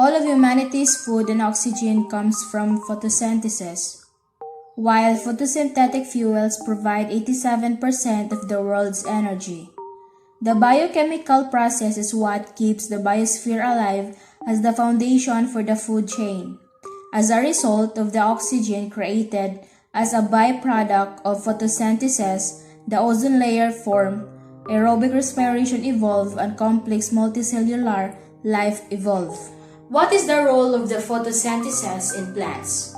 All of humanity's food and oxygen comes from photosynthesis. While photosynthetic fuels provide 87% of the world's energy. The biochemical process is what keeps the biosphere alive as the foundation for the food chain. As a result of the oxygen created as a byproduct of photosynthesis, the ozone layer formed, aerobic respiration evolved, and complex multicellular life evolved. What is the role of the photosynthesis in plants?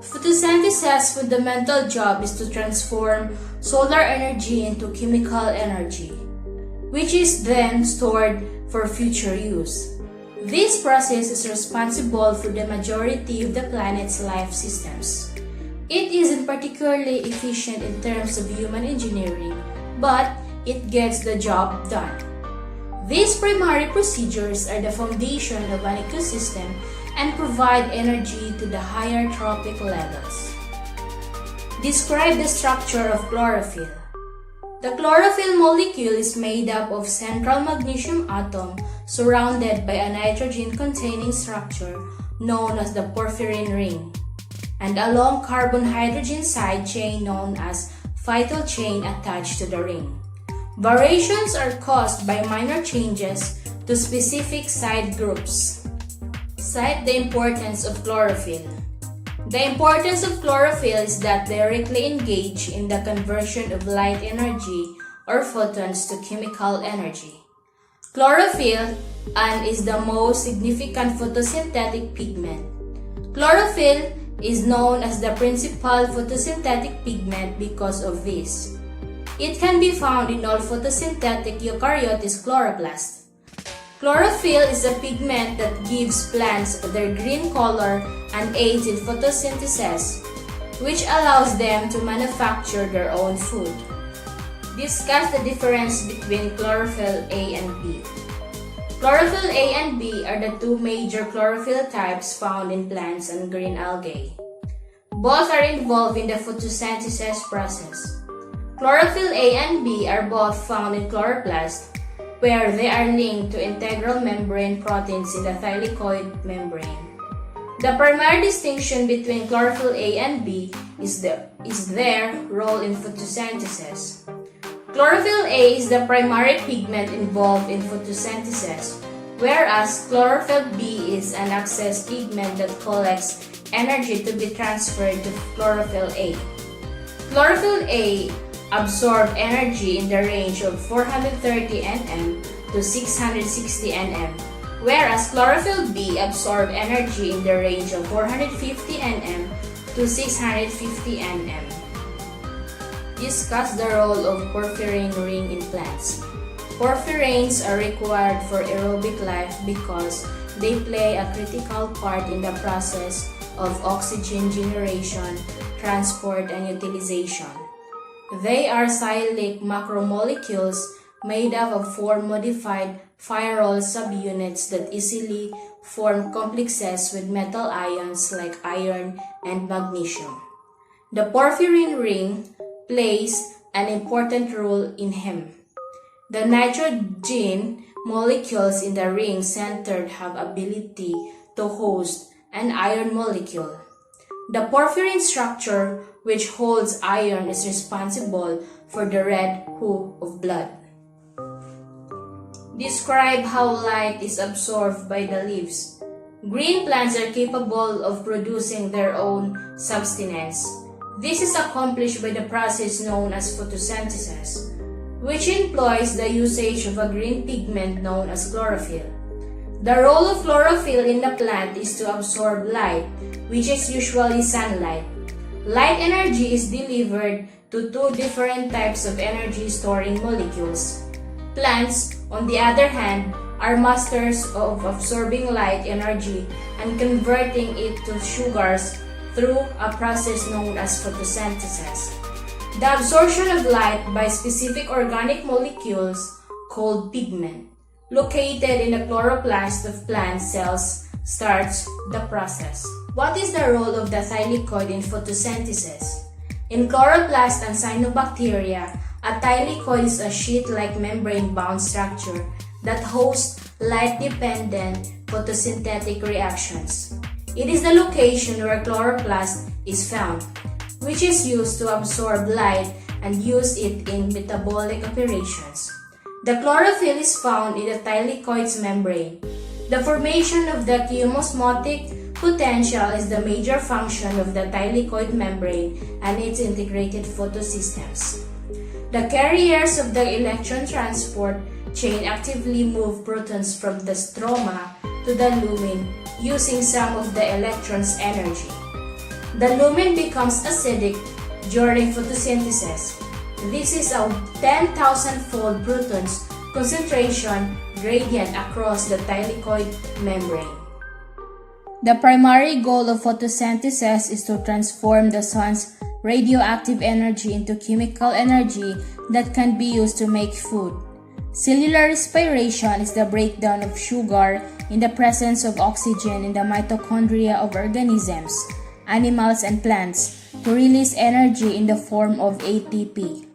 Photosynthesis' fundamental job is to transform solar energy into chemical energy, which is then stored for future use. This process is responsible for the majority of the planet's life systems. It isn't particularly efficient in terms of human engineering, but it gets the job done. These primary procedures are the foundation of an ecosystem and provide energy to the higher trophic levels. Describe the structure of chlorophyll. The chlorophyll molecule is made up of central magnesium atom surrounded by a nitrogen-containing structure known as the porphyrin ring, and a long carbon-hydrogen side chain known as phytyl chain attached to the ring. Variations are caused by minor changes to specific side groups. Cite the importance of chlorophyll. The importance of chlorophyll is that directly engage in the conversion of light energy or photons to chemical energy. Chlorophyll is the most significant photosynthetic pigment. Chlorophyll is known as the principal photosynthetic pigment because of this. It can be found in all photosynthetic eukaryotic chloroplasts. Chlorophyll is a pigment that gives plants their green color and aids in photosynthesis, which allows them to manufacture their own food. Discuss the difference between chlorophyll A and B. Chlorophyll A and B are the two major chlorophyll types found in plants and green algae. Both are involved in the photosynthesis process. Chlorophyll A and B are both found in chloroplasts, where they are linked to integral membrane proteins in the thylakoid membrane. The primary distinction between chlorophyll A and B is their role in photosynthesis. Chlorophyll A is the primary pigment involved in photosynthesis, whereas chlorophyll B is an excess pigment that collects energy to be transferred to chlorophyll A. Chlorophyll A absorb energy in the range of 430 nm to 660 nm, whereas chlorophyll B absorb energy in the range of 450 nm to 650 nm. Discuss the role of porphyrin ring in plants. Porphyrins are required for aerobic life because they play a critical part in the process of oxygen generation, transport, and utilization. They are cyclic macromolecules made up of 4 modified chiral subunits that easily form complexes with metal ions like iron and magnesium. The porphyrin ring plays an important role in heme. The nitrogen molecules in the ring center have ability to host an iron molecule. The porphyrin structure, which holds iron, is responsible for the red hue of blood. Describe how light is absorbed by the leaves. Green plants are capable of producing their own sustenance. This is accomplished by the process known as photosynthesis, which employs the usage of a green pigment known as chlorophyll. The role of chlorophyll in the plant is to absorb light, which is usually sunlight. Light energy is delivered to two different types of energy-storing molecules. Plants, on the other hand, are masters of absorbing light energy and converting it to sugars through a process known as photosynthesis. The absorption of light by specific organic molecules called pigment, located in the chloroplast of plant cells, starts the process. What is the role of the thylakoid in photosynthesis? In chloroplast and cyanobacteria, a thylakoid is a sheet-like membrane-bound structure that hosts light-dependent photosynthetic reactions. It is the location where chloroplast is found, which is used to absorb light and use it in metabolic operations. The chlorophyll is found in the thylakoid's membrane. The formation of the chemosmotic potential is the major function of the thylakoid membrane and its integrated photosystems. The carriers of the electron transport chain actively move protons from the stroma to the lumen using some of the electron's energy. The lumen becomes acidic during photosynthesis. This is a 10,000-fold protons concentration gradient across the thylakoid membrane. The primary goal of photosynthesis is to transform the sun's radioactive energy into chemical energy that can be used to make food. Cellular respiration is the breakdown of sugar in the presence of oxygen in the mitochondria of organisms, animals, and plants to release energy in the form of ATP.